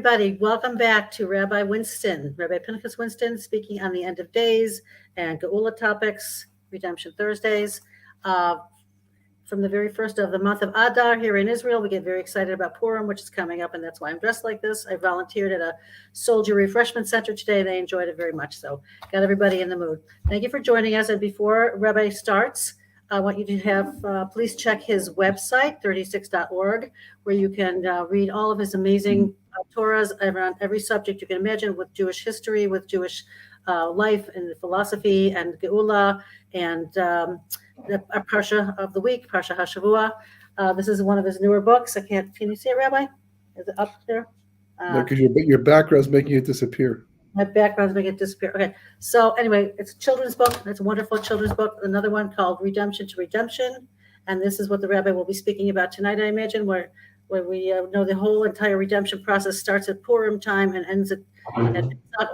everybody. Welcome back to Rabbi Winston, Rabbi Pinchas Winston, speaking on the end of days and geula topics, Redemption Thursdays. From the very first of the month of Adar here in Israel, we get very excited about Purim, which is coming up, and that's why I'm dressed like this. I volunteered at a soldier refreshment center today. They enjoyed it very much, so got everybody in the mood. Thank you for joining us. And before Rabbi starts, I want you to have, please check his website, 36.org, where you can read all of his amazing Torahs around every subject you can imagine, with Jewish history, with Jewish life and philosophy and geula and the Parsha of the week, Parsha HaShavua. This is one of his newer books. Can you see it, Rabbi? Is it up there? No, because your background's making it disappear. My background's making it disappear. Okay. So anyway, it's a children's book. It's a wonderful children's book. Another one called Redemption to Redemption. And this is what the Rabbi will be speaking about tonight, I imagine, where we know the whole entire redemption process starts at Purim time and ends at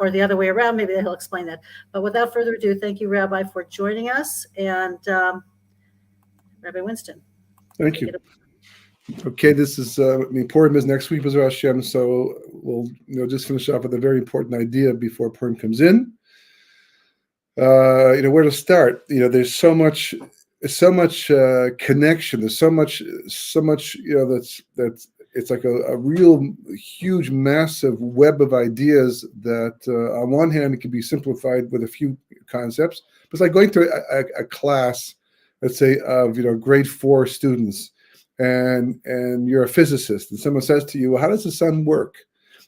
or the other way around. Maybe he'll explain that. But without further ado, thank you, Rabbi, for joining us. And Rabbi Winston. Thank you. Okay, this is Purim is next week, B'ezras Hashem. So we'll just finish off with a very important idea before Purim comes in. Where to start? There's so much connection. There's so much. That's it's like a real huge, massive web of ideas that on one hand it can be simplified with a few concepts. But it's like going to a class, let's say of grade 4 students. And you're a physicist, and someone says to you, well, how does the sun work?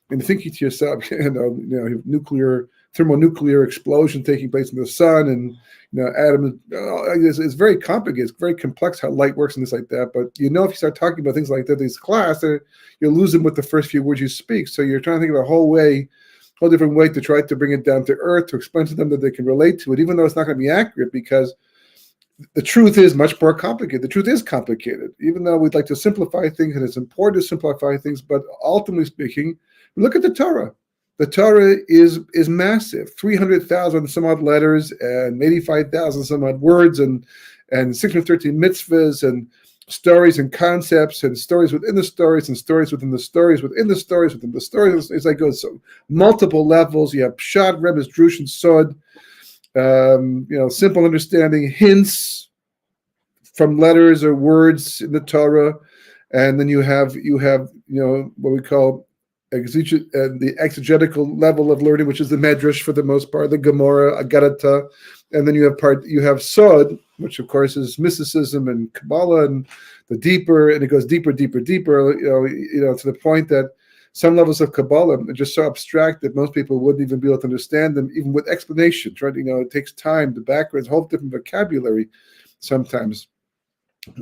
And you're thinking to yourself, thermonuclear explosion taking place in the sun, and atom. It's very complicated. It's very complex how light works and things like that. But if you start talking about things like that, these class, you'll lose them with the first few words you speak. So you're trying to think of a whole different way to try to bring it down to earth, to explain to them that they can relate to it, even though it's not going to be accurate, because the truth is much more complicated. The truth is complicated, even though we'd like to simplify things, and it's important to simplify things. But ultimately speaking, look at the Torah. The Torah is massive, 300,000 some odd letters and 85,000 some odd words and 613 mitzvahs and stories and concepts and stories within the stories and stories within the stories within the stories within the stories. It's like goes so multiple levels. You have Pshat, Rebbe's, Drush, and Sod. Simple understanding, hints from letters or words in the Torah, and then you have what we call the exegetical level of learning, which is the Medrash for the most part, the Gemara, Agarata, and then you have Sod, which of course is mysticism and Kabbalah and the deeper, and it goes deeper, to the point that some levels of Kabbalah are just so abstract that most people wouldn't even be able to understand them, even with explanations, right? It takes time, the background, a whole different vocabulary sometimes.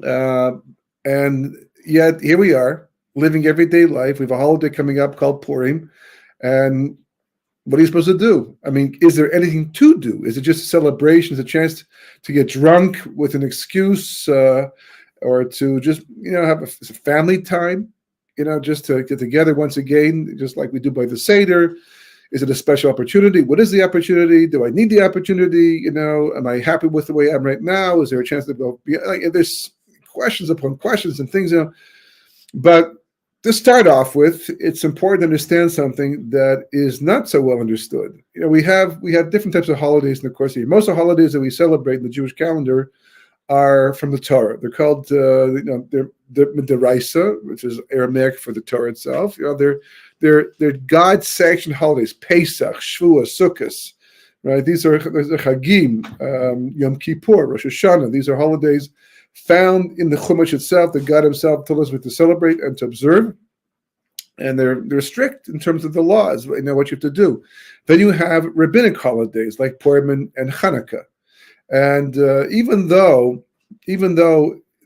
And yet, here we are, living everyday life. We have a holiday coming up called Purim. And what are you supposed to do? I mean, is there anything to do? Is it just a celebration? Is it a chance to get drunk with an excuse or to just, have a family time? Just to get together once again, just like we do by the Seder. Is it a special opportunity? What is the opportunity? Do I need the opportunity? Am I happy with the way I am right now? Is there a chance to go? There's questions upon questions and things. But to start off with, it's important to understand something that is not so well understood. We have different types of holidays in the course of the year. Most of the holidays that we celebrate in the Jewish calendar are from the Torah. They're called they're Midaraisa, which is Aramaic for the Torah itself. They're God-sanctioned holidays: Pesach, Shavuos, Sukkot. Right? These are Chagim, Yom Kippur, Rosh Hashanah. These are holidays found in the Chumash itself that God Himself told us to celebrate and to observe. And they're strict in terms of the laws. What you have to do. Then you have rabbinic holidays like Purim and Hanukkah. And even though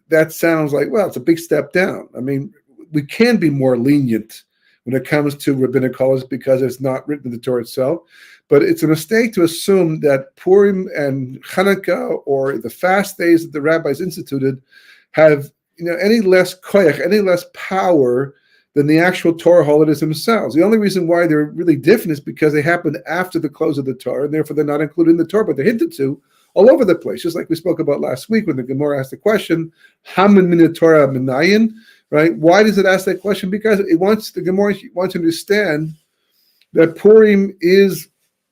that sounds like, well, it's a big step down. I mean, we can be more lenient when it comes to rabbinic holidays because it's not written in the Torah itself. But it's a mistake to assume that Purim and Hanukkah or the fast days that the rabbis instituted have any less koyach, any less power than the actual Torah holidays themselves. The only reason why they're really different is because they happened after the close of the Torah, and therefore they're not included in the Torah, but they're hinted to all over the place, just like we spoke about last week when the Gemara asked the question, Haman min Torah minayin? right? Why does it ask that question? Because the Gemara wants to understand that Purim is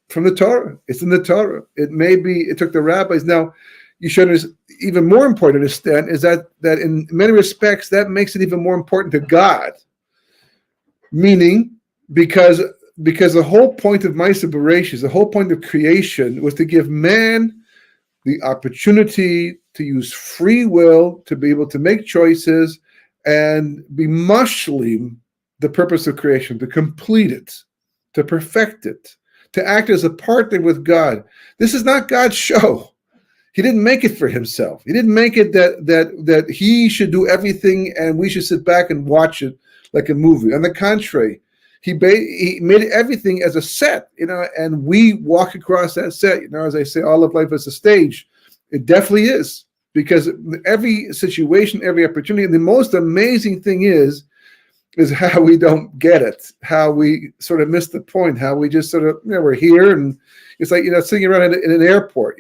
from the Torah. It's in the Torah. It took the rabbis. Now, you should understand, even more important to understand is that in many respects, that makes it even more important to God. Meaning, because the whole point of Ma'aseh Bereshis, the whole point of creation was to give man the opportunity to use free will, to be able to make choices and be mashlim the purpose of creation, to complete it, to perfect it, to act as a partner with God. This is not God's show. He didn't make it for himself. He didn't make it that he should do everything and we should sit back and watch it like a movie. On the contrary, he made everything as a set, and we walk across that set. As I say, all of life is a stage. It definitely is, because every situation, every opportunity, and the most amazing thing is how we don't get it, how we sort of miss the point, how we just sort of, we're here, and it's like, sitting around in an airport,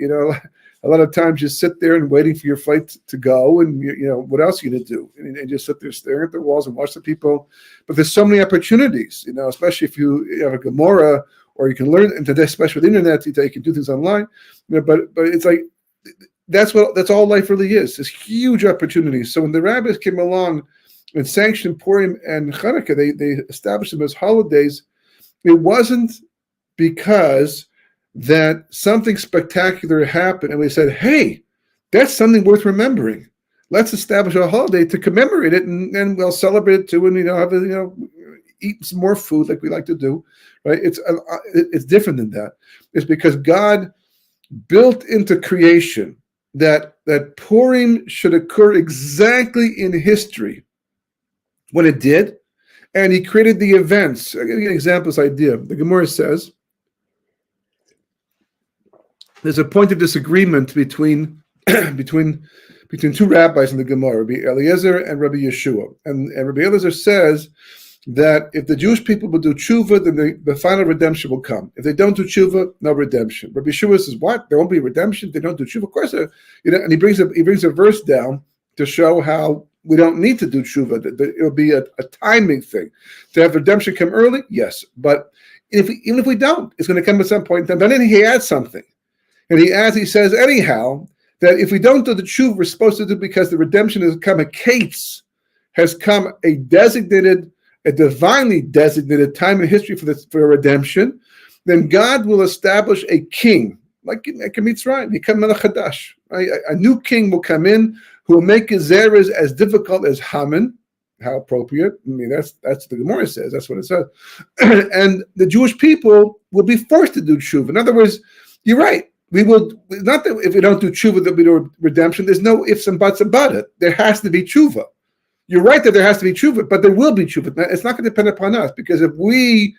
a lot of times you sit there and waiting for your flight to go, and what else are you going to do? And just sit there staring at the walls and watch the people. But there's so many opportunities, especially if you have a Gemara, or you can learn, and today, especially with the internet, you can do things online. But it's like that's all life really is. There's huge opportunities. So when the rabbis came along and sanctioned Purim and Chanukah, they established them as holidays. It wasn't because that something spectacular happened and we said, hey, that's something worth remembering. Let's establish a holiday to commemorate it, and we'll celebrate it too, and eat some more food like we like to do, right? It's different than that. It's because God built into creation that Purim should occur exactly in history when it did, and he created the events. I'll give you an example of this idea. The Gemara says there's a point of disagreement between two rabbis in the Gemara, Rabbi Eliezer and Rabbi Yeshua. And Rabbi Eliezer says that if the Jewish people will do tshuva, then the final redemption will come. If they don't do tshuva, no redemption. Rabbi Yeshua says, what? There won't be redemption if they don't do tshuva? Of course, and he brings a verse down to show how we don't need to do tshuva. That it'll be a timing thing. To have redemption come early, yes. But even if we don't, it's going to come at some point in time. But then he adds something. And he says, anyhow, that if we don't do the tshuva we're supposed to do because the redemption has come, has come a divinely designated time in history for redemption, then God will establish a king, like Mitzrayim, become Melech Hadash. A new king will come in who will make gezeras as difficult as Haman. How appropriate. I mean, that's the Gemara says. That's what it says. And the Jewish people will be forced to do tshuva. In other words, you're right. We will, not that if we don't do tshuva, there'll be no redemption. There's no ifs and buts about it. There has to be tshuva. You're right that there has to be tshuva, but there will be tshuva. It's not going to depend upon us, because if we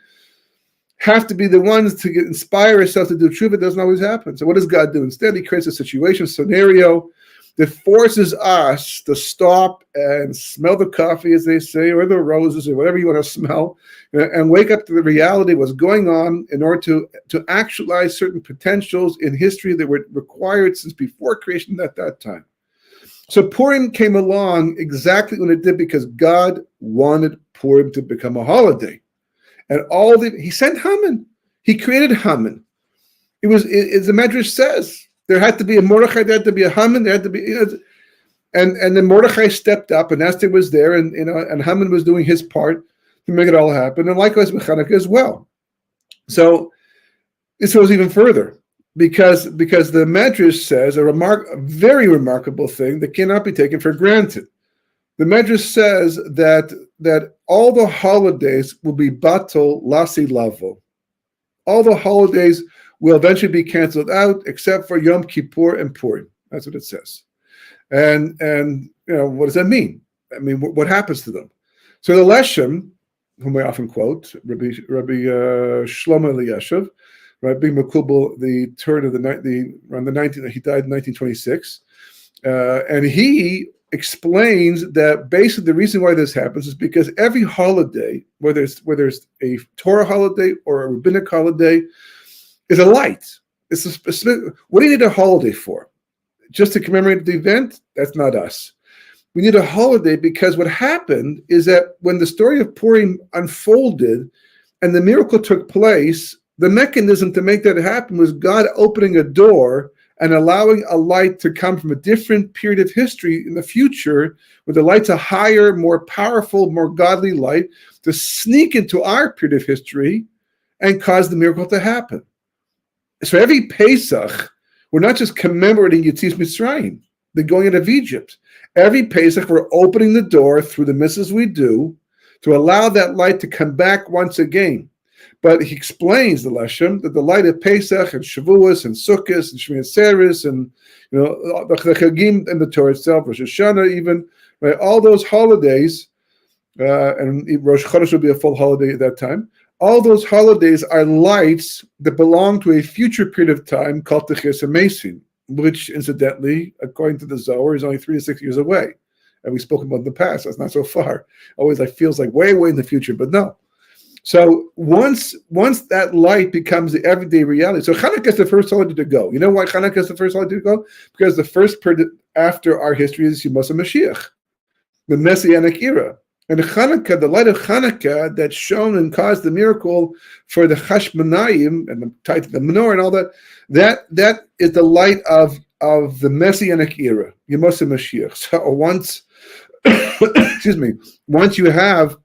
have to be the ones to inspire ourselves to do tshuva, it doesn't always happen. So what does God do? Instead, he creates a situation, scenario that forces us to stop and smell the coffee, as they say, or the roses, or whatever you want to smell, and wake up to the reality of what's going on in order to actualize certain potentials in history that were required since before creation at that time. So Purim came along exactly when it did, because God wanted Purim to become a holiday. And he sent Haman. He created Haman. As the Medrash says, there had to be a Mordechai, there had to be a Haman, there had to be, and then Mordechai stepped up, and Esther was there, and Haman was doing his part to make it all happen, and likewise with Chanukah as well. So this goes even further, because the Medrash says a very remarkable thing that cannot be taken for granted. The Medrash says that all the holidays will be batal lasi lavo. All the holidays will eventually be canceled out, except for Yom Kippur and Purim. That's what it says. And what does that mean? I mean, what happens to them? So the Leshem, whom I often quote, Rabbi Shlomo Eliashiv, right, being Makubal, the turn of around the 19th, he died in 1926, and he explains that basically the reason why this happens is because every holiday, whether it's a Torah holiday or a rabbinic holiday, is a light. It's a specific. What do you need a holiday for? Just to commemorate the event? That's not us. We need a holiday because what happened is that when the story of Purim unfolded and the miracle took place, the mechanism to make that happen was God opening a door and allowing a light to come from a different period of history in the future, where the light's a higher, more powerful, more godly light, to sneak into our period of history and cause the miracle to happen. So every Pesach, we're not just commemorating Yetzias Mitzrayim, the going out of Egypt. Every Pesach, we're opening the door through the mitzvahs we do to allow that light to come back once again. But he explains the Leshem that the light of Pesach and Shavuos and Sukkot and Shmini Atzeres and the Chagim and the Torah itself, Rosh Hashanah even, right? All those holidays, and Rosh Chodesh will be a full holiday at that time. All those holidays are lights that belong to a future period of time called Techis HaMesim, which incidentally, according to the Zohar, is only 3 to 6 years away. And we've spoken about in the past. That's not so far. Always feels like way, way in the future, but no. So once that light becomes the everyday reality, so Hanukkah is the first holiday to go. You know why Hanukkah is the first holiday to go? Because the first period after our history is Yemos HaMashiach, the Messianic era. And Hanukkah, the light of Hanukkah that shone and caused the miracle for the Chashmonayim and the tied to the menorah and all that, that is the light of the Messianic era, Yemos HaMashiach. So once, once you have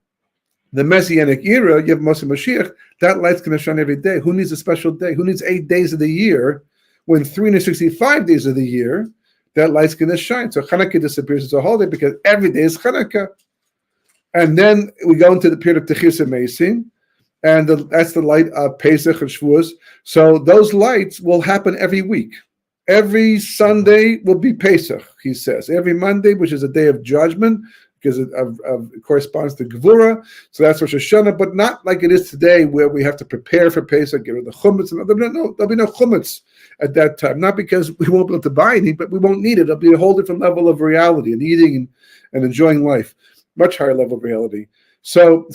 the Messianic era, you have Yemos HaMashiach, that light's going to shine every day. Who needs a special day? Who needs 8 days of the year when 365 days of the year, that light's going to shine? So Hanukkah disappears as a holiday because every day is Hanukkah. And then we go into the period of Techis HaMesim, and that's the light of Pesach and Shavuos. So those lights will happen every week. Every Sunday will be Pesach, he says. Every Monday, which is a day of judgment, because it corresponds to Gevura. So that's Rosh Hashanah, but not like it is today, where we have to prepare for Pesach, get rid of the chumetz. There'll be no chumetz at that time. Not because we won't be able to buy any, but we won't need it. It'll be a whole different level of reality and eating and enjoying life. Much higher level of reality. So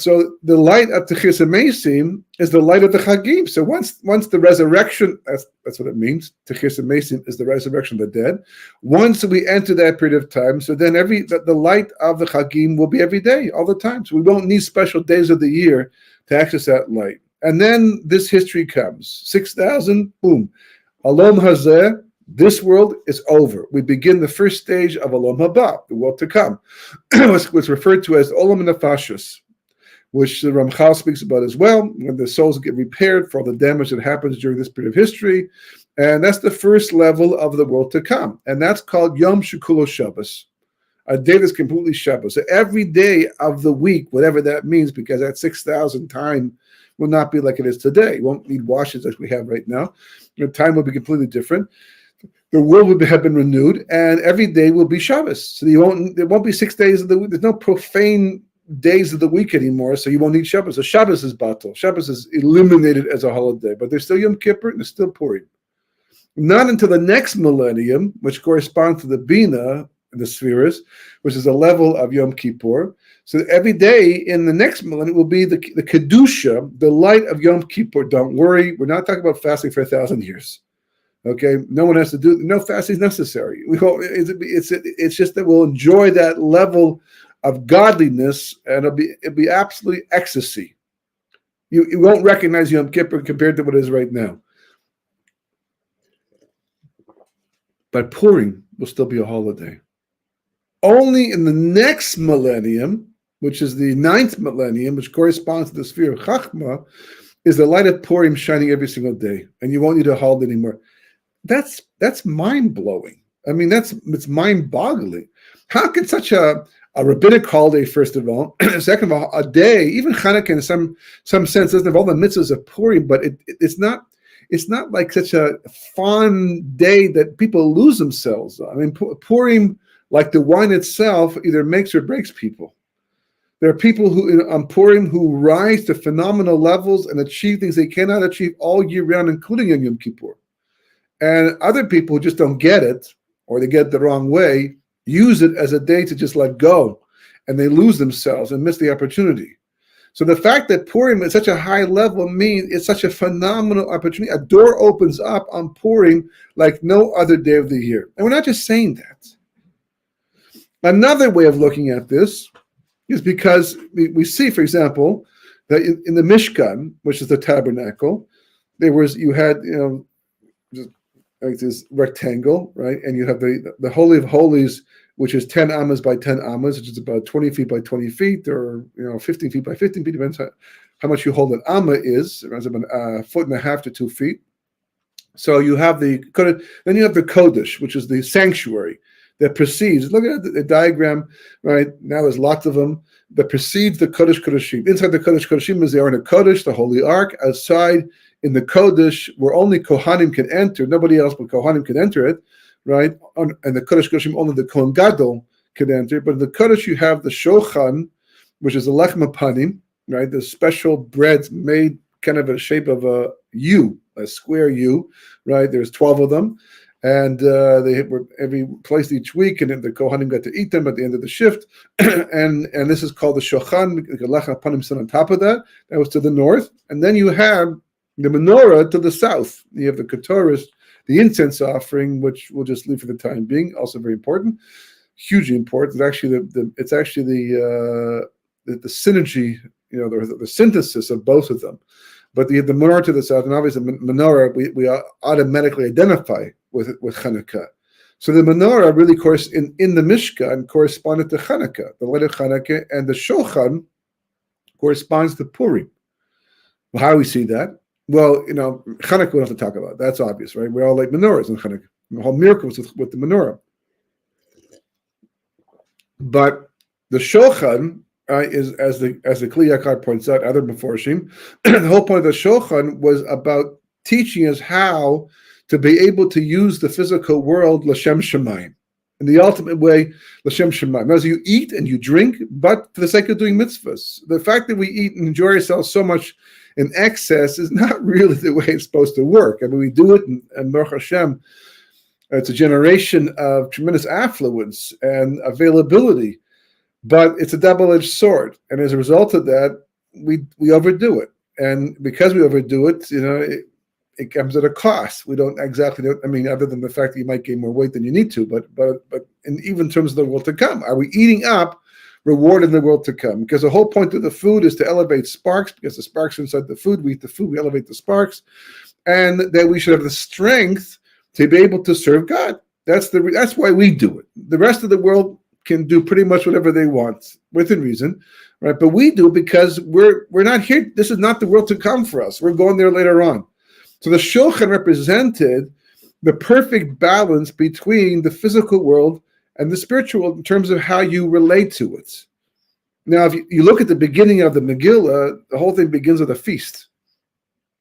the light of Techis HaMesim is the light of the Chagim. So once the resurrection, that's what it means. Techis HaMesim is the resurrection of the dead. Once we enter that period of time, so then the light of the Chagim will be every day, all the time. So we won't need special days of the year to access that light. And then this history comes. 6,000, boom. Alom Hazeh. This world is over. We begin the first stage of Olam Haba, the world to come, what's referred to as Olam Nefashos, which the Ramchal speaks about as well, when the souls get repaired for all the damage that happens during this period of history. And that's the first level of the world to come. And that's called Yom Shekulo Shabbos, a day that's completely Shabbos. So every day of the week, whatever that means, because that 6,000 time will not be like it is today. You won't need washes as we have right now. Your time will be completely different. The world will have been renewed, and every day will be Shabbos. So there won't be 6 days of the week. There's no profane days of the week anymore, so you won't need Shabbos. So Shabbos is batal. Shabbos is eliminated as a holiday, but there's still Yom Kippur and there's still Purim. Not until the next millennium, which corresponds to the Bina and the spheres, which is a level of Yom Kippur. So every day in the next millennium will be the Kedusha, the light of Yom Kippur. Don't worry, we're not talking about fasting for 1,000 years. Okay, no one has to do. No fasting is necessary. It's just that we'll enjoy that level of godliness, and it'll be absolutely ecstasy. You won't recognize Yom Kippur compared to what it is right now. But Purim will still be a holiday. Only in the next millennium, which is the 9th millennium, which corresponds to the sphere of Chachma, is the light of Purim shining every single day, and you won't need a holiday anymore. That's mind-blowing. I mean, it's mind-boggling. How can such a rabbinic holiday, first of all, second of all, a day, even Hanukkah in some sense doesn't have all the mitzvahs of Purim, but it's not like such a fun day that people lose themselves on. I mean, Purim, like the wine itself, either makes or breaks people. There are people who on Purim who rise to phenomenal levels and achieve things they cannot achieve all year round, including in Yom Kippur. And other people who just don't get it, or they get it the wrong way, use it as a day to just let go, and they lose themselves and miss the opportunity. So the fact that Purim is such a high level means it's such a phenomenal opportunity. A door opens up on Purim like no other day of the year. And we're not just saying that. Another way of looking at this is because we see, for example, that in the Mishkan, which is the tabernacle, you had just like this rectangle, right? And you have the Holy of Holies, which is 10 amas by 10 amas, which is about 20 feet by 20 feet, or 15 feet by 15 feet, depends how much you hold an amma is. It's about a foot and a half to 2 feet. So you have then you have the Kodesh, which is the sanctuary that precedes. Look at the diagram, right? Now there's lots of them that precedes the Kodesh Kodeshim. Inside the Kodesh Kodeshim is the Aron Kodesh, the Holy Ark. Outside in the Kodesh, where only Kohanim can enter, nobody else but Kohanim can enter it, right? And the Kodesh Kodeshim, only the Kohen Gadol can enter. But in the Kodesh, you have the Shochan, which is the Lechem Panim, right? The special bread made kind of a shape of a U, a square U, right? There's 12 of them. And they were placed each week, and the Kohanim got to eat them at the end of the shift. and this is called the Shochan. The Lechem Panim sit on top of that. That was to the north. And then you have the menorah to the south. You have the Ketoris, the incense offering, which we'll just leave for the time being. Also very important, hugely important. It's actually the synergy, the synthesis of both of them. But the menorah to the south, and obviously the menorah we automatically identify with Chanukah. So the menorah really, of course, in the Mishkan corresponded to Chanukah, the light of Chanukah, and the Shochan corresponds to Purim. Well, how do we see that? Well, Chanukah we don't have to talk about. That's obvious, right? We all like menorahs in Chanukah. The whole miracle was with the menorah. But the Shochan is, as the Kli Yakar points out, other Meforshim, the whole point of the Shochan was about teaching us how to be able to use the physical world l'shem shemayim, in the ultimate way, l'shem shemayim. As you eat and you drink, but for the sake of doing mitzvahs. The fact that we eat and enjoy ourselves so much in excess is not really the way it's supposed to work. I mean, we do it, and Baruch Hashem, it's a generation of tremendous affluence and availability, but it's a double-edged sword. And as a result of that, we overdo it. And because we overdo it, it comes at a cost. We don't exactly know. I mean, other than the fact that you might gain more weight than you need to, but even in terms of the world to come, are we eating up reward in the world to come? Because the whole point of the food is to elevate sparks, because the sparks are inside the food. We eat the food, we elevate the sparks, and that we should have the strength to be able to serve God. That's why we do it. The rest of the world can do pretty much whatever they want within reason, right? But we do because we're not here. This is not the world to come for us. We're going there later on. So the Shochan represented the perfect balance between the physical world and the spiritual world in terms of how you relate to it. Now, if you look at the beginning of the Megillah, the whole thing begins with a feast,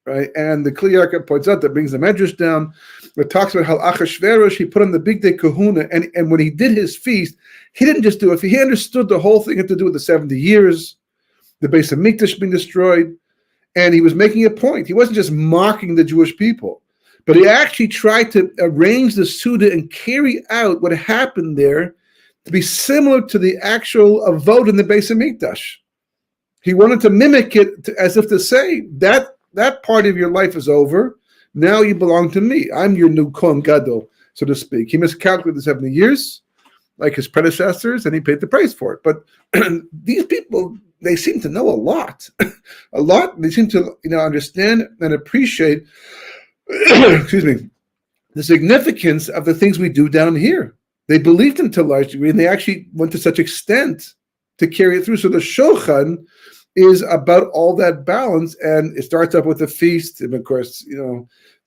right? And the Kli Yakar points out, that brings the Medrash down, that talks about how Achashverosh, he put on the big day kahuna, and when he did his feast, he didn't just do it. He understood the whole thing had to do with the 70 years, the Beis Hamikdash being destroyed, and he was making a point. He wasn't just mocking the Jewish people, but he actually tried to arrange the Suda and carry out what happened there to be similar to the actual vote in the Beis Hamikdash. He wanted to mimic it as if to say, that part of your life is over. Now you belong to me. I'm your new Kohen Gadol, so to speak. He miscalculated the 70 years, like his predecessors, and he paid the price for it. But these people, they seem to know a lot. A lot. They seem to understand and appreciate the significance of the things we do down here. They believed in to a large degree, and they actually went to such extent to carry it through. So the Shochan is about all that balance, and it starts up with a feast. And of course,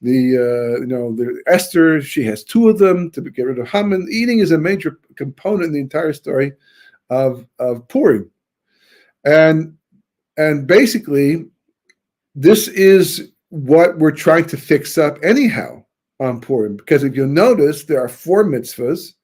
the Esther, she has two of them to get rid of Haman. Eating is a major component in the entire story of Purim. And basically, this is what we're trying to fix up anyhow on Purim. Because if you'll notice, there are 4 mitzvahs,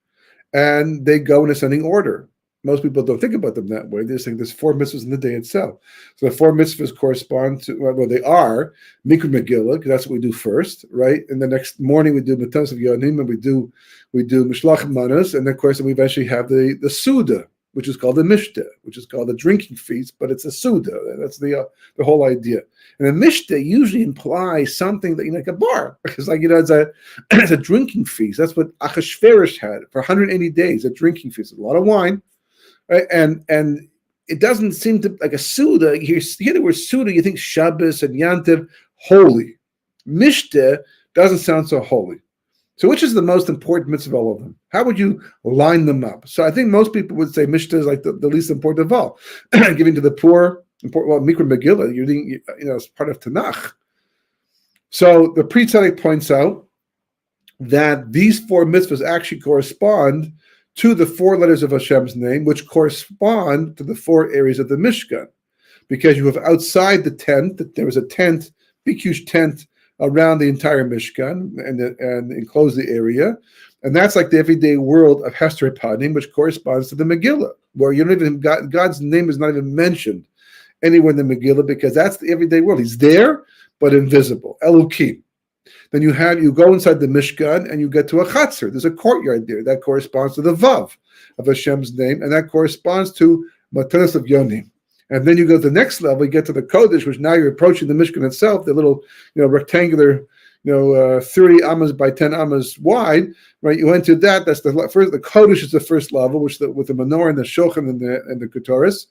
and they go in ascending order. Most people don't think about them that way. They just think there's 4 mitzvahs in the day itself. So the 4 mitzvahs correspond to, well, they are Mikra Megillah, because that's what we do first, right? And the next morning we do Matanos of Yonim, and we do Mishloach Manos, and of course we eventually have the Suda, which is called the Mishteh, which is called a drinking feast, but it's a Suda. That's the whole idea. And a Mishteh usually implies something that, like a bar. It's like, it's a drinking feast. That's what Achashverosh had for 180 days, a drinking feast. A lot of wine. Right? And it doesn't seem to, like a Suda, you hear the word Suda, you think Shabbos and Yantiv, holy. Mishteh doesn't sound so holy. So which is the most important mitzvah of all of them? How would you line them up? So I think most people would say Mishnah is like the least important of all. Giving to the poor, Mikra Megillah, it's part of Tanakh. So the Pri Tzaddik points out that these 4 mitzvahs actually correspond to the 4 letters of Hashem's name, which correspond to the 4 areas of the Mishkan. Because you have outside the tent, that there was a tent, big huge tent, around the entire Mishkan and enclose the area. And that's like the everyday world of Hester Panim, which corresponds to the Megillah, where God's name is not even mentioned anywhere in the Megillah, because that's the everyday world. He's there, but invisible. Elokim. Then you go inside the Mishkan and you get to a Chatzar. There's a courtyard there. That corresponds to the Vav of Hashem's name, and that corresponds to Matanas of Yonim. And then you go to the next level, you get to the Kodesh, which now you're approaching the Mishkan itself, the little, rectangular, 30 amas by 10 amas wide, right? You enter that. That's the first. The Kodesh is the first level, with the menorah and the shulchan and the Ketoris,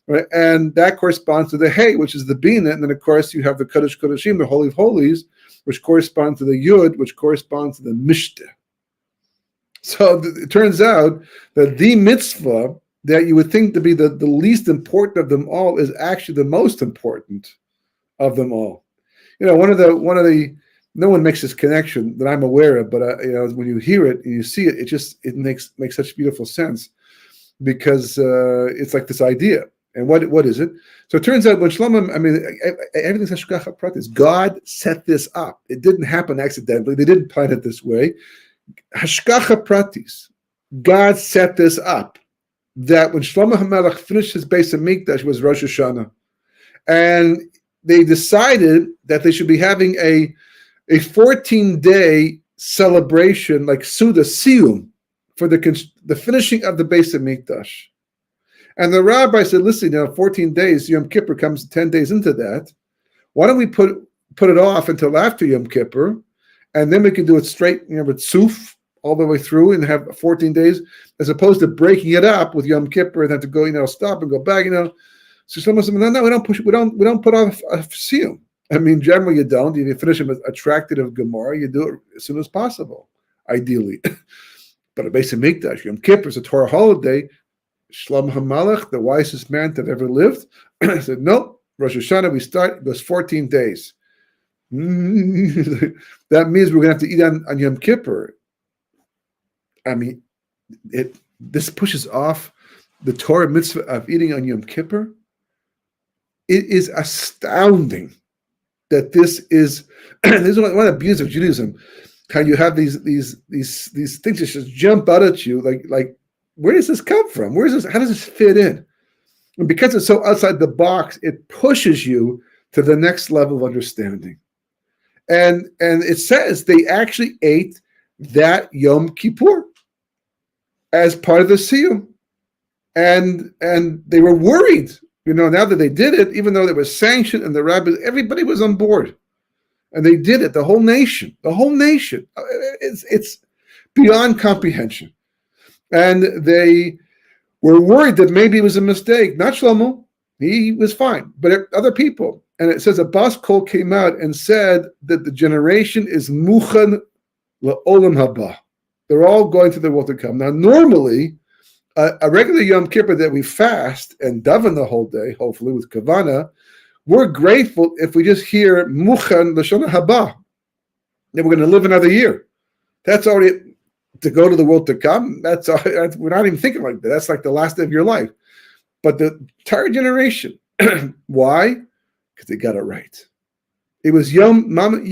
right? And that corresponds to the Hay, which is the Bina. And then of course you have the Kodesh Kodeshim, the Holy of Holies, which corresponds to the Yud, which corresponds to the Mishteh. So it turns out that the mitzvah that you would think to be the least important of them all is actually the most important of them all. One of the no one makes this connection that I'm aware of, but when you hear it and you see it, it makes such beautiful sense, because it's like this idea. And what is it? So it turns out when Shlomo, everything's hashgacha pratis. God set this up. It didn't happen accidentally. They didn't plan it this way. Hashgacha pratis. God set this up. That when Shlomo HaMelech finished his Beis HaMikdash was Rosh Hashanah, and they decided that they should be having a 14-day celebration, like Suda Siyum, for the finishing of the Beis HaMikdash. And the rabbi said, "Listen, 14 days, Yom Kippur comes 10 days into that. Why don't we put it off until after Yom Kippur, and then we can do it straight, with Suf all the way through and have 14 days, as opposed to breaking it up with Yom Kippur and have to go, stop and go back, So someone said, no, we don't push it. We don't put off a siyum. Generally you don't. If you finish a tractate of Gemara, you do it as soon as possible, ideally. But a Beis HaMikdash, Yom Kippur is a Torah holiday. Shlomo HaMelech, the wisest man that ever lived, said, no, Rosh Hashanah, we start, it goes 14 days. That means we're going to have to eat on Yom Kippur. This pushes off the Torah mitzvah of eating on Yom Kippur. It is astounding that this is one of the beauties of Judaism. How you have these things that just jump out at you, like where does this come from? Where is this? How does this fit in? And because it's so outside the box, it pushes you to the next level of understanding. And it says they actually ate that Yom Kippur as part of the siyum, and they were worried, now that they did it, even though there was sanction and the rabbis, everybody was on board, and they did it. The whole nation. It's beyond comprehension, and they were worried that maybe it was a mistake. Not Shlomo, he was fine, but other people. And it says a bas kol came out and said that the generation is muchan la'olam haba. They're all going to the world to come. Now, normally, a regular Yom Kippur that we fast and daven the whole day, hopefully with kavana, we're grateful if we just hear muchan l'shana haba, that we're going to live another year. That's already to go to the world to come. That's we're not even thinking like that. That's like the last day of your life. But the entire generation, why? Because they got it right. It was Mama's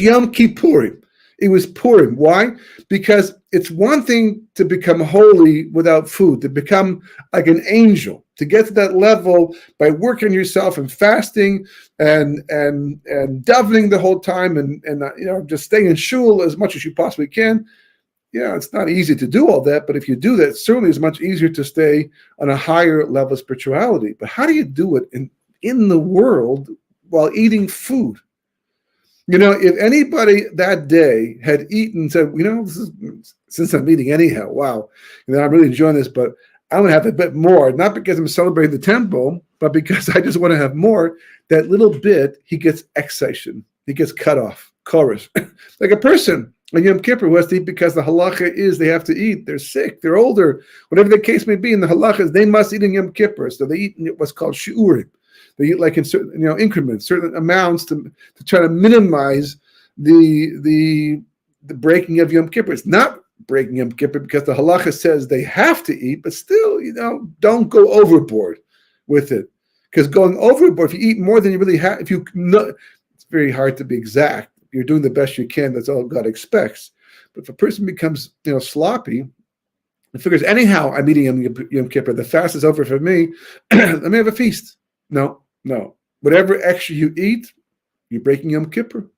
Yom Kippurim. It was Purim. Why? Because it's one thing to become holy without food, to become like an angel, to get to that level by working yourself and fasting and davening the whole time and just staying in shul as much as you possibly can. yeah, it's not easy to do all that, but if you do that, it certainly is much easier to stay on a higher level of spirituality. But how do you do it in the world while eating food? If anybody that day had eaten and said, since I'm eating anyhow, wow, I'm really enjoying this, but I'm going to have a bit more, not because I'm celebrating the temple, but because I just want to have more, that little bit, he gets excitation. He gets cut off, chorus. Like a person on Yom Kippur who has to eat because the halacha is they have to eat. They're sick, they're older, whatever the case may be. In the halacha is they must eat in Yom Kippur. So they eat in what's called shiurim. They eat like in certain increments, certain amounts to try to minimize the breaking of Yom Kippur. It's not breaking Yom Kippur because the halacha says they have to eat, but still, don't go overboard with it. Because going overboard, if you eat more than you really have, it's very hard to be exact. You're doing the best you can. That's all God expects. But if a person becomes, sloppy, and figures, anyhow, I'm eating Yom Kippur. The fast is over for me. Let me have a feast. No. Whatever extra you eat, you're breaking Yom Kippur.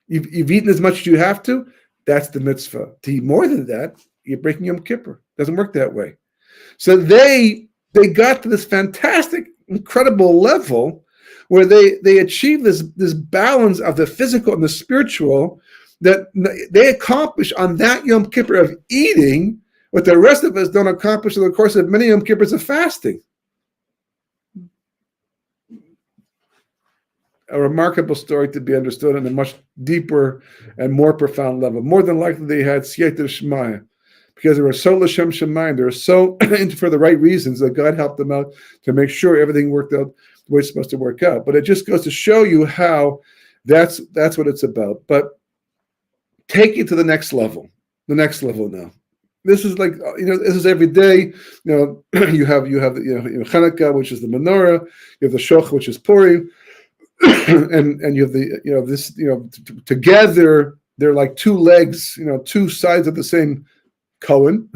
You've eaten as much as you have to. That's the mitzvah. To eat more than that, you're breaking Yom Kippur. Doesn't work that way. So they got to this fantastic, incredible level where they achieve this balance of the physical and the spiritual that they accomplish on that Yom Kippur of eating what the rest of us don't accomplish in the course of many Yom Kippurs of fasting. A remarkable story to be understood on a much deeper and more profound level. More than likely they had Siyata Shemaya because they were so L'Shem Shemayim, they were so into for the right reasons that God helped them out to make sure everything worked out the way it's supposed to work out. But it just goes to show you how that's what it's about. But take it to the next level now. This is like, this is every day. You have the Chanukah, which is the menorah. You have the Shoch, which is Purim. and you have this together they're like two legs, two sides of the same coin,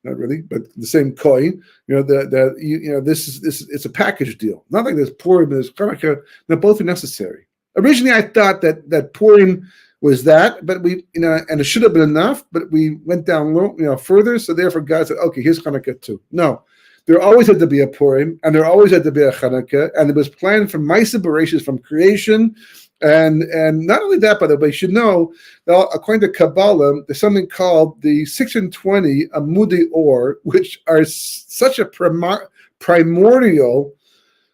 not really, but the same coin. This is it's a package deal. Not like there's Purim, there's Chanukah. They're both necessary. Originally, I thought that Purim was that, but and it should have been enough, but we went down low, further. So therefore, God said, okay, here's Chanukah too. No. There always had to be a Purim, and there always had to be a Chanukah, and it was planned from Ma'aseh Bereshis, from creation, and not only that, by the way, you should know that according to Kabbalah, there's something called the 620 Amudei Or, which are such a primordial,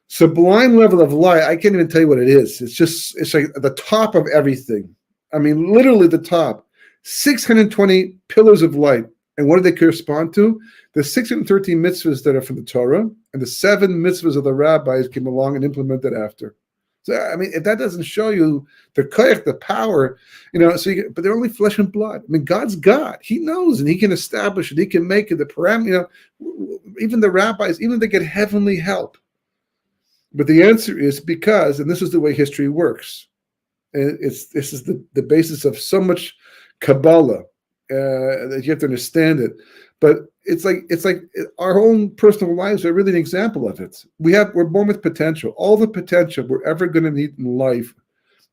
sublime level of light. I can't even tell you what it is. It's like the top of everything. I mean, literally the top. 620 pillars of light. And what do they correspond to? The 613 mitzvahs that are from the Torah and the 7 mitzvahs of the rabbis came along and implemented after. So, I mean, if that doesn't show you the koyach, the power, but they're only flesh and blood. I mean, God's God. He knows, and He can establish it. He can make it. The parameter, even the rabbis, even if they get heavenly help. But the answer is because, and this is the way history works. And this is the basis of so much Kabbalah. That you have to understand it, but it's like our own personal lives are really an example of it. We're born with potential. All the potential we're ever going to need in life,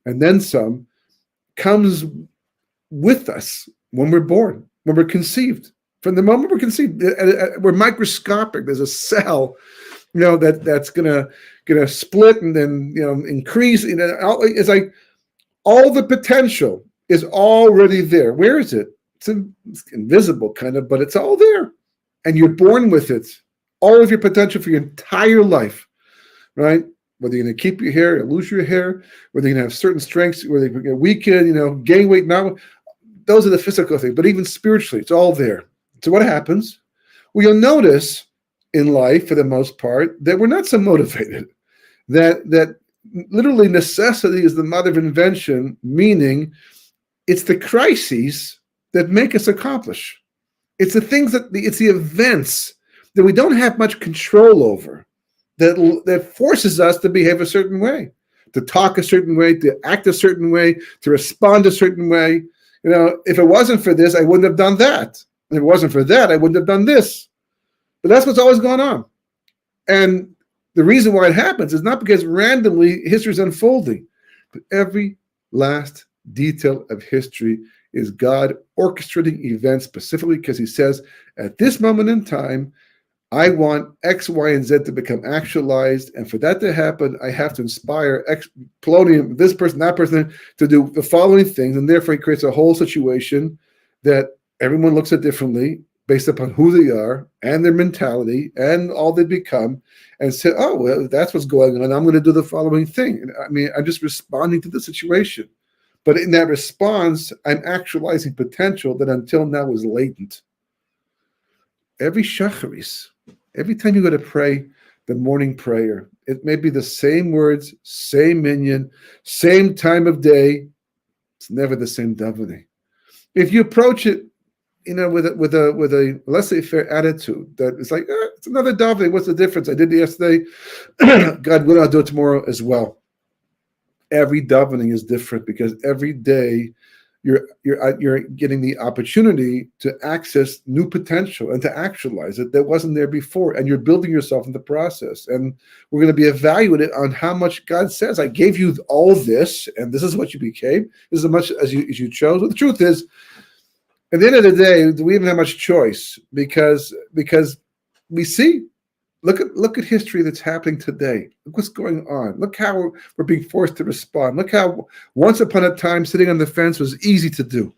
and then some, comes with us when we're born, when we're conceived. From the moment we're conceived, we're microscopic. There's a cell, that's gonna split and then increase. It's like all the potential is already there. Where is it? It's invisible, kind of, but it's all there. And you're born with it. All of your potential for your entire life, right? Whether you're going to keep your hair or lose your hair, whether you're going to have certain strengths, whether you're going to weaken, gain weight, not. Those are the physical things. But even spiritually, it's all there. So what happens? Well, you'll notice in life, for the most part, that we're not so motivated. That literally necessity is the mother of invention, meaning it's the crises that make us accomplish. It's the things it's the events that we don't have much control over that forces us to behave a certain way, to talk a certain way, to act a certain way, to respond a certain way. If it wasn't for this, I wouldn't have done that. If it wasn't for that, I wouldn't have done this. But that's what's always going on. And the reason why it happens is not because randomly history is unfolding, but every last detail of history is God orchestrating events specifically because he says, at this moment in time, I want X, Y, and Z to become actualized. And for that to happen, I have to inspire Polonium, this person, that person, to do the following things. And therefore, he creates a whole situation that everyone looks at differently based upon who they are and their mentality and all they become, and say, oh, well, that's what's going on. I'm going to do the following thing. I mean, I'm just responding to the situation. But in that response, I'm actualizing potential that until now was latent. Every shacharis, every time you go to pray the morning prayer, it may be the same words, same minyan, same time of day. It's never the same davening. If you approach it, with a let's say fair attitude, that it's like it's another davening. What's the difference? I did it yesterday. God willing, I'll do it tomorrow as well. Every davening is different because every day you're getting the opportunity to access new potential and to actualize it that wasn't there before, and you're building yourself in the process. And we're going to be evaluated on how much God says, I gave you all this, and this is what you became. This is as much as you chose. But the truth is, at the end of the day, do we even have much choice? Because we see, look at history that's happening today. Look what's going on. Look how we're being forced to respond. Look how once upon a time sitting on the fence was easy to do.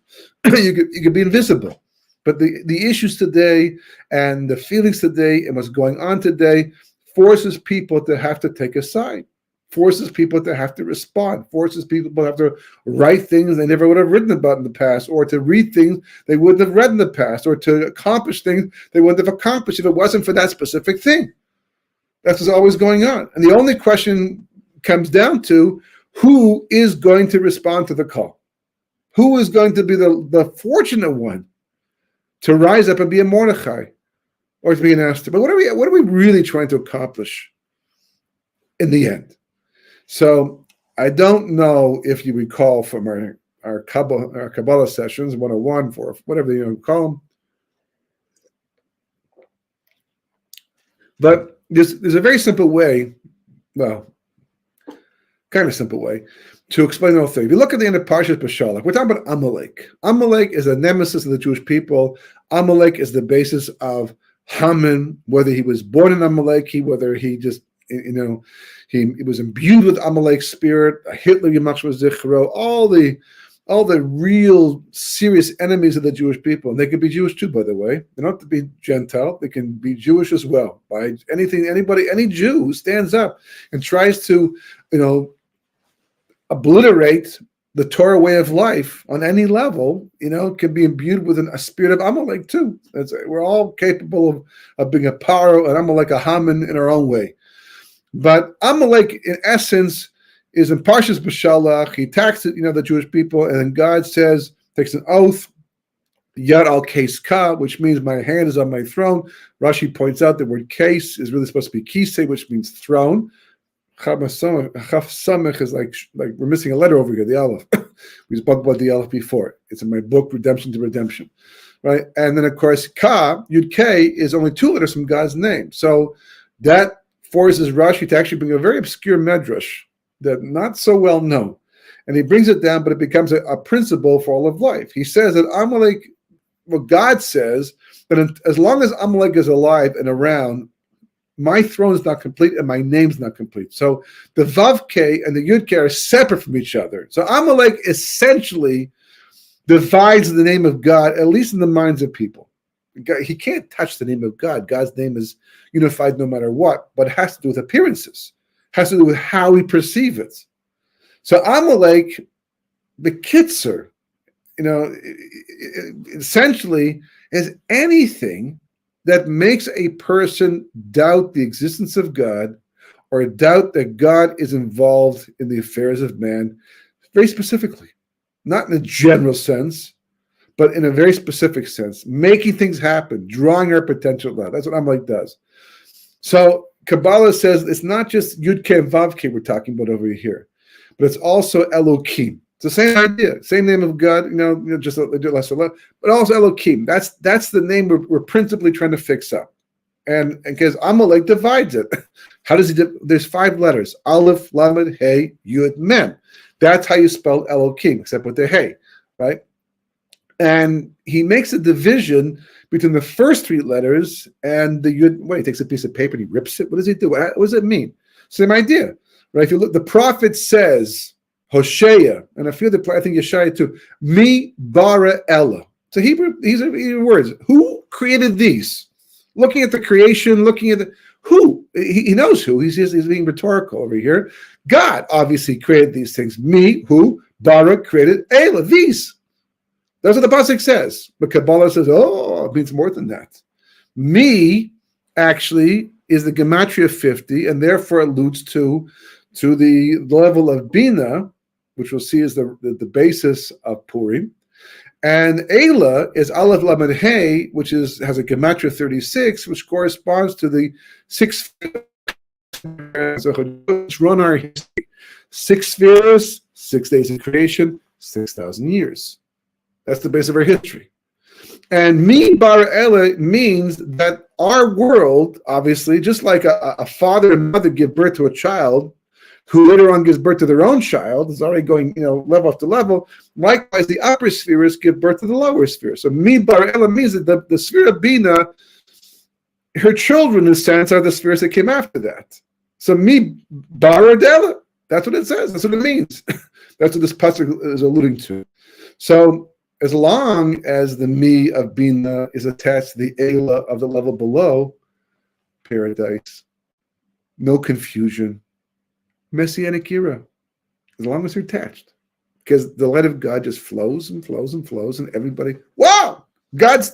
you could be invisible. But the issues today and the feelings today and what's going on today forces people to have to take a side. Forces people to have to respond, forces people to have to write things they never would have written about in the past, or to read things they wouldn't have read in the past, or to accomplish things they wouldn't have accomplished if it wasn't for that specific thing. That's what's always going on. And the only question comes down to who is going to respond to the call? Who is going to be the fortunate one to rise up and be a Mordechai or to be an Esther? But what are we really trying to accomplish in the end? So I don't know if you recall from our Kabbalah sessions, 101, for whatever you call them. But there's a very simple way, well, kind of simple way, to explain the whole thing. If you look at the end of Parshas Beshalach, we're talking about Amalek. Amalek is a nemesis of the Jewish people. Amalek is the basis of Haman, whether he was born in Amalek, whether he just, he was imbued with Amalek's spirit, Hitler, Yamach Zichro, all the real serious enemies of the Jewish people. And they can be Jewish too, by the way. They don't have to be Gentile. They can be Jewish as well. By any Jew who stands up and tries to, obliterate the Torah way of life on any level, can be imbued with a spirit of Amalek too. We're all capable of being a Paro and Amalek, a Haman in our own way. But Amalek, in essence, is in Parshas Beshalach. He attacks the Jewish people, and then God says, takes an oath, Yad al Kes Ka, which means my hand is on my throne. Rashi points out the word Kes is really supposed to be Kisei, which means throne. Chaf Samech is like we're missing a letter over here, the Aleph. We spoke about the Aleph before. It's in my book, Redemption to Redemption. Right? And then, of course, Ka, Yud K, is only 2 letters from God's name. So that forces Rashi to actually bring a very obscure medrash that not so well known. And he brings it down, but it becomes a principle for all of life. He says that Amalek, God says that as long as Amalek is alive and around, my throne is not complete and my name's not complete. So the Vav K and the Yud K are separate from each other. So Amalek essentially divides the name of God, at least in the minds of people. He can't touch the name of God. God's name is unified no matter what, but it has to do with appearances, has to do with how we perceive it. So Amalek, the Kitzer, essentially is anything that makes a person doubt the existence of God or doubt that God is involved in the affairs of man, very specifically, not in a general sense, but in a very specific sense, making things happen, drawing our potential out. That's what Amalek does. So Kabbalah says it's not just Yud K and Vav K we're talking about over here, but it's also Elohim. It's the same idea, same name of God, just a lesser level, but also Elohim. That's the name we're principally trying to fix up. And because Amalek divides it. How does he there's 5 letters, Aleph, Lamed, Hey, Yud, Mem. That's how you spell Elohim, except with the Hey, right? And he makes a division between the first three letters and the Yud. Wait, he takes a piece of paper and he rips it. What does he do? What does it mean? Same idea, right? If you look, the prophet says, Hosea, and I think Yeshaya too, Mi bara Ella. So these are Hebrew words. Who created these? Looking at the creation, looking at who? He knows who. He's being rhetorical over here. God obviously created these things. Me, who? Bara created Ella, these. That's what the pasuk says. But Kabbalah says, oh, it means more than that. Me actually is the gematria 50, and therefore alludes to the level of Bina, which we'll see is the basis of Purim. And Eila is Aleph Lamed Hey, which has a gematria 36, which corresponds to the 6 spheres which run our history. 6 spheres, 6 days of creation, 6,000 years. That's the base of our history. And Mi Bar Ela means that our world, obviously, just like a father and mother give birth to a child, who later on gives birth to their own child, is already going, level after level. Likewise, the upper spheres give birth to the lower sphere. So Mi Bar Ela means that the sphere of Bina, her children, in a sense, are the spheres that came after that. So Mi Bar Ela, that's what it says. That's what it means. That's what this pasuk is alluding to. So as long as the Mi of Bina is attached to the Eila of the level below, paradise, no confusion, Messianic era, as long as they're attached. Because the light of God just flows and flows and flows, and everybody, wow,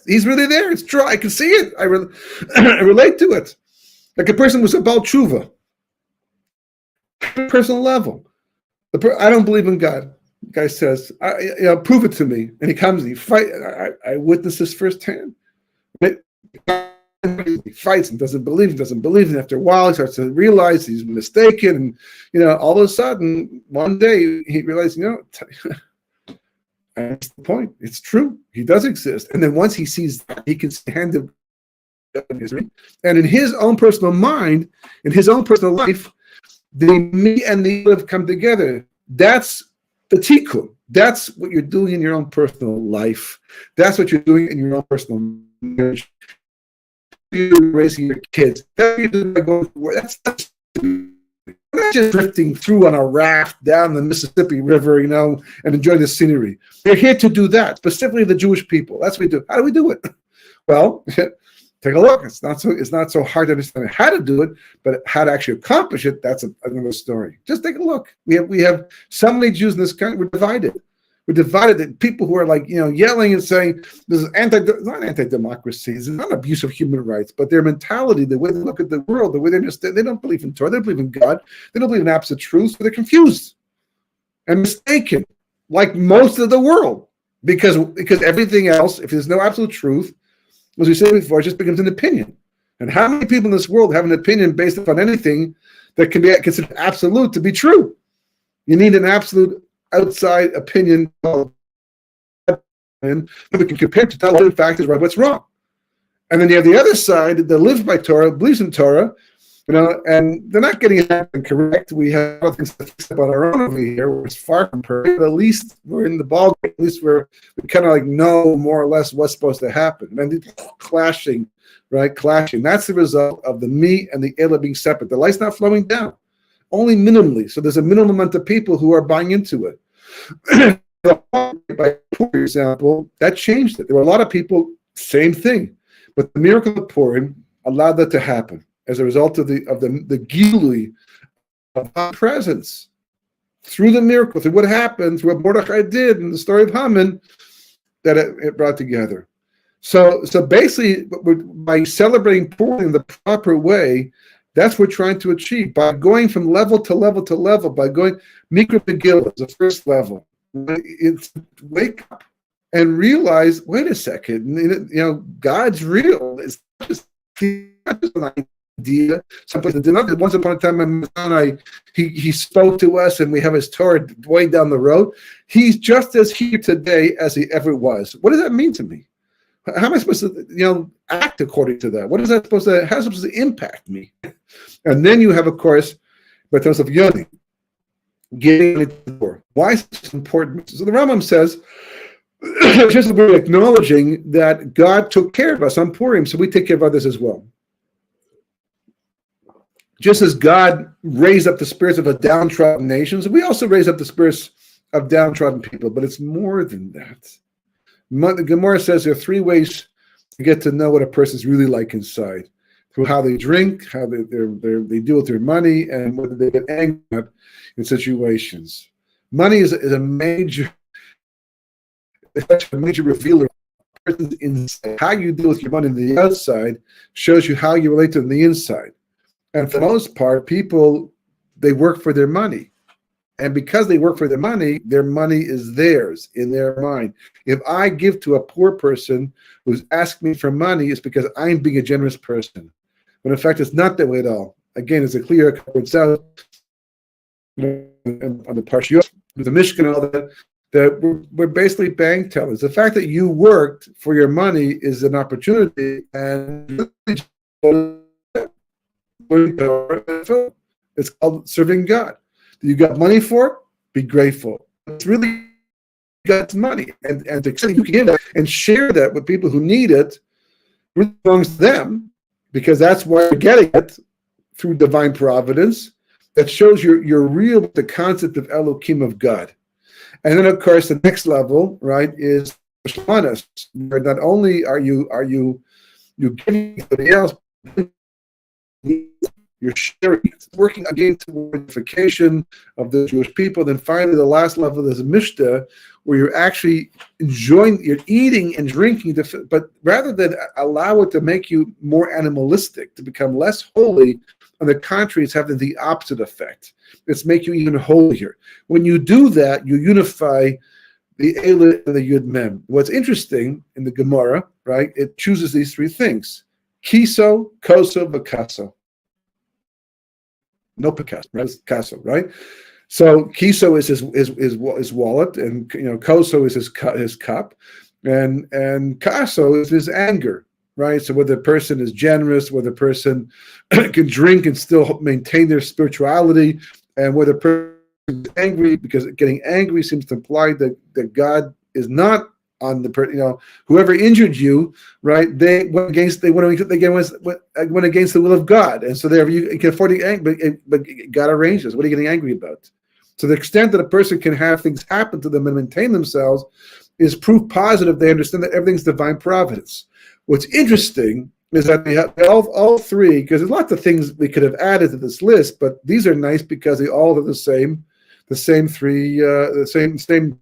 he's really there. It's true. I can see it. I relate to it. Like a person was about tshuva, personal level. I don't believe in God. The guy says, prove it to me. And he comes and he fights. I witnessed this firsthand. He fights and doesn't believe. And after a while, he starts to realize he's mistaken. And, all of a sudden, one day, he realized, that's the point. It's true. He does exist. And then once he sees that, he can stand it. And in his own personal mind, in his own personal life, the me and the live come together. That's the tikkun. That's what you're doing in your own personal life. That's what you're doing in your own personal marriage. You're raising your kids. That's not just drifting through on a raft down the Mississippi River, and enjoy the scenery. We're here to do that, specifically the Jewish people. That's what we do. How do we do it? Well, take a look. It's not so hard to understand how to do it, but how to actually accomplish it, that's another story. Just take a look. We have so many Jews in this country. We're divided. We're divided. That people who are yelling and saying this is not anti-democracy. It's not abuse of human rights, but their mentality, the way they look at the world, the way they understand, they don't believe in Torah, they don't believe in God, they don't believe in absolute truth, so they're confused and mistaken, like most of the world, because everything else, if there's no absolute truth, as we said before, it just becomes an opinion. And how many people in this world have an opinion based upon anything that can be considered absolute to be true? You need an absolute outside opinion, and we can compare it to tell other factors right what's wrong. And then you have the other side that lives by Torah, believes in Torah, and they're not getting it correct. We have other things to fix about our own over here, where it's far from perfect, but at least we're in the ball game. At least we kind of know more or less what's supposed to happen. And clashing. That's the result of the me and the Ela being separate. The light's not flowing down, only minimally. So there's a minimum amount of people who are buying into it. By example, that changed it. There were a lot of people, same thing. But the miracle of Purim allowed that to happen as a result of the geula of God's presence. Through the miracle, through what happened, through what Mordechai did in the story of Haman, that it brought together. So basically, by celebrating Purim in the proper way, that's what we're trying to achieve. By going from level to level to level, by going Mikra Megillah, the first level, it's wake up and realize, wait a second, God's real. It's not just an idea. Once upon a time, he spoke to us, and we have his Torah way down the road. He's just as here today as he ever was. What does that mean to me? How am I supposed to, act according to that? How is it supposed to impact me? And then you have, of course, by terms of Yoni, getting it to the door. Why is this important? So the Rambam says, just we're acknowledging that God took care of us on Purim, so we take care of others as well. Just as God raised up the spirits of a downtrodden nations, we also raise up the spirits of downtrodden people, but it's more than that. The Gemara says there are three ways to get to know what a person's really like inside: through how they drink, how they deal with their money, and whether they get angry in situations. Money is a major revealer of a person's inside. How you deal with your money on the outside shows you how you relate to them on the inside. And for the most part, people, they work for their money. And because they work for their money is theirs in their mind. If I give to a poor person who's asking me for money, it's because I'm being a generous person. But in fact, it's not that way at all. Again, it's a clear covered out on the Parshiot, with the Mishkan and all that we're basically bank tellers. The fact that you worked for your money is an opportunity, and it's called serving God. You got money for it? Be grateful. It's really God's money, and to extend you can give that and share that with people who need it, really belongs to them, because that's why you're getting it through divine providence. That shows you're real with the concept of Elohim, of God. And then, of course, the next level, right, is honest, where not only are you giving somebody else, you're sharing it, working again toward unification of the Jewish people. Then finally, the last level is a Mishnah, where you're actually enjoying, you're eating and drinking, but rather than allow it to make you more animalistic, to become less holy, on the contrary, it's having the opposite effect. It's make you even holier. When you do that, you unify the Eile and the Yud Mem. What's interesting in the Gemara, right, it chooses these three things: Kiso, Koso, Vakaso. No Picasso, right? It's Picasso, right? So Kiso is his wallet, and Koso is his cup, and Kaso is his anger, right? So whether the person is generous, whether the person can drink and still maintain their spirituality, and whether the person is angry, because getting angry seems to imply that God is not on the person. Whoever injured you, right? They went against the will of God, and so there you can afford to angry, but God arranges. What are you getting angry about? To the extent that a person can have things happen to them and maintain themselves, is proof positive they understand that everything's divine providence. What's interesting is that they have all three, because there's lots of things we could have added to this list, but these are nice because they all have the same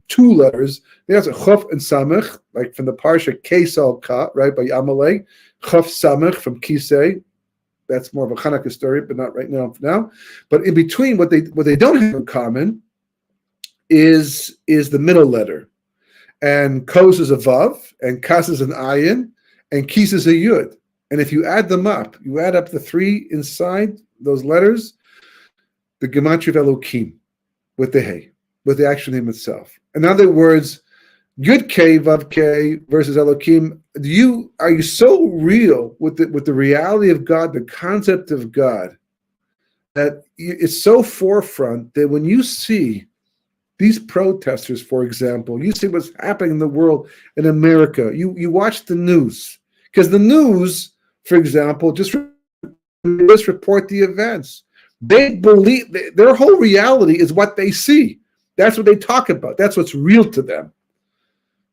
two letters. They have Chaf and Samech, like from the Parsha Kesal Ka, right, by Amalek. Chaf Samech from Kisei. That's more of a Hanukkah story, but not right now. But in between, what they don't have in common is the middle letter. And Kos is a Vav, and Kas is an Ayin, and Kis is a Yud. And if you add them up, you add up the three inside those letters, the Gematria of Elohim, with the Hey, with the actual name itself. In other words, Yud K, Vav K versus Elohim. Are you so real with the reality of God, the concept of God, that it's so forefront that when you see these protesters, for example, you see what's happening in the world, in America, you watch the news, because the news, for example, just report the events. They believe their whole reality is what they see. That's what they talk about. That's what's real to them.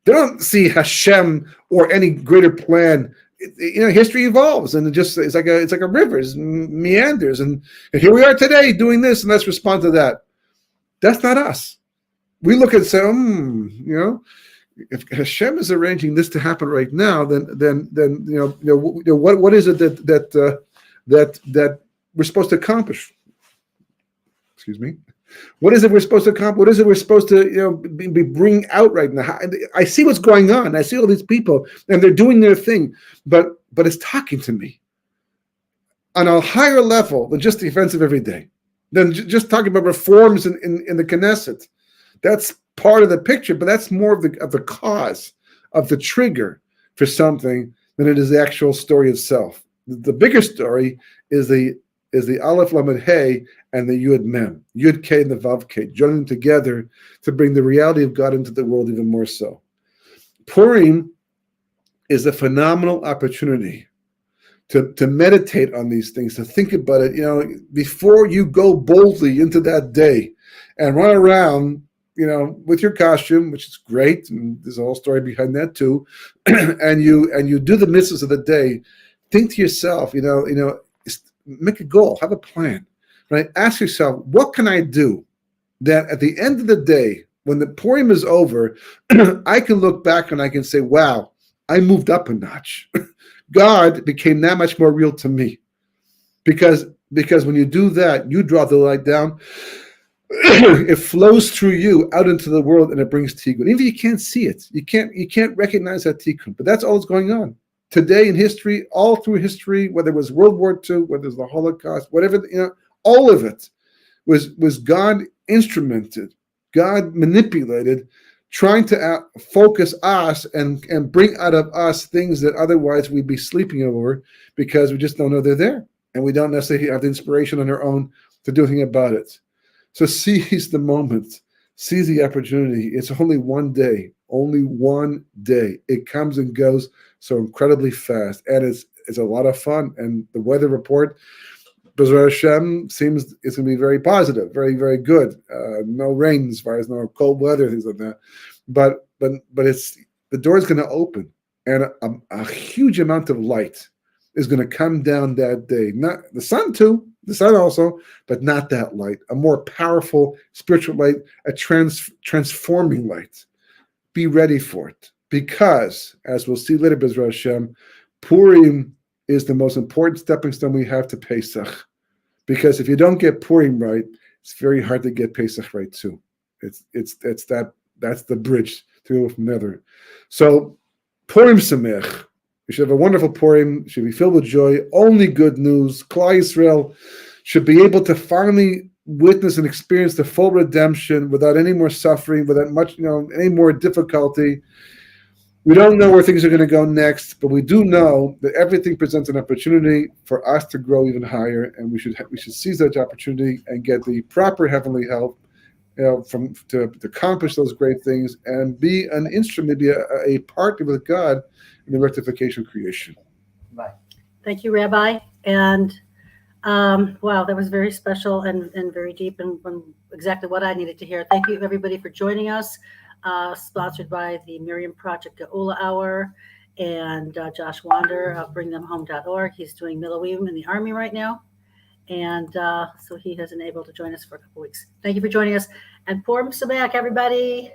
They don't see Hashem or any greater plan. History evolves, and it's like a river, it meanders, and here we are today doing this, and let's respond to that. That's not us. We look and say, if Hashem is arranging this to happen right now, then what is it that we're supposed to accomplish? Excuse me. What is it we're supposed to accomplish? What is it we're supposed to be bringing out right now? I see what's going on. I see all these people, and they're doing their thing, but it's talking to me on a higher level than just the events of every day, than just talking about reforms in the Knesset. That's part of the picture, but that's more of the cause, of the trigger for something, than it is the actual story itself. The bigger story is the Aleph Lamed Hey and the Yud Mem, Yud K and the Vav K, joining them together to bring the reality of God into the world even more so. Purim is a phenomenal opportunity to meditate on these things, to think about it, before you go boldly into that day and run around, with your costume, which is great, and there's a whole story behind that too, and you do the mitzvahs of the day. Think to yourself, make a goal, have a plan, right? Ask yourself, what can I do that at the end of the day, when the Purim is over, I can look back and I can say, wow, I moved up a notch. God became that much more real to me. Because when you do that, you draw the light down. It flows through you out into the world, and it brings tikkun. Even if you can't see it, you can't recognize that tikkun. But that's all that's going on today in history, all through history. Whether it was World War II, whether it was the Holocaust, whatever, all of it was God instrumented, God manipulated, trying to focus us and bring out of us things that otherwise we'd be sleeping over because we just don't know they're there, and we don't necessarily have the inspiration on our own to do anything about it. So seize the moment, seize the opportunity. It's only one day. It comes and goes so incredibly fast, and it's a lot of fun. And the weather report, B'ezras Hashem, seems it's going to be very positive, very, very good. No rain, as far as no cold weather, things like that. But it's the door is going to open, and a huge amount of light is going to come down that day. Not the sun too. The sun also, but not that light, a more powerful spiritual light, a transforming light. Be ready for it, because, as we'll see later, B'ezras Hashem, Purim is the most important stepping stone we have to Pesach. Because if you don't get Purim right, it's very hard to get Pesach right too. That's the bridge to go from there. So Purim Sameach. We should have a wonderful Purim. Should be filled with joy. Only good news. Klal Yisrael should be able to finally witness and experience the full redemption without any more suffering, without much, any more difficulty. We don't know where things are going to go next, but we do know that everything presents an opportunity for us to grow even higher, and we should seize that opportunity and get the proper heavenly help, to accomplish those great things and be an instrument, be a partner with God in the rectification of creation. Right. Thank you, Rabbi. And wow, that was very special and very deep and exactly what I needed to hear. Thank you, everybody, for joining us. Sponsored by the Miriam Project Geula Hour and Josh Wander of BringThemHome.org. He's doing Miluim in the Army right now. And so he hasn't able to join us for a couple weeks. Thank you for joining us. And Purim Sameach, everybody.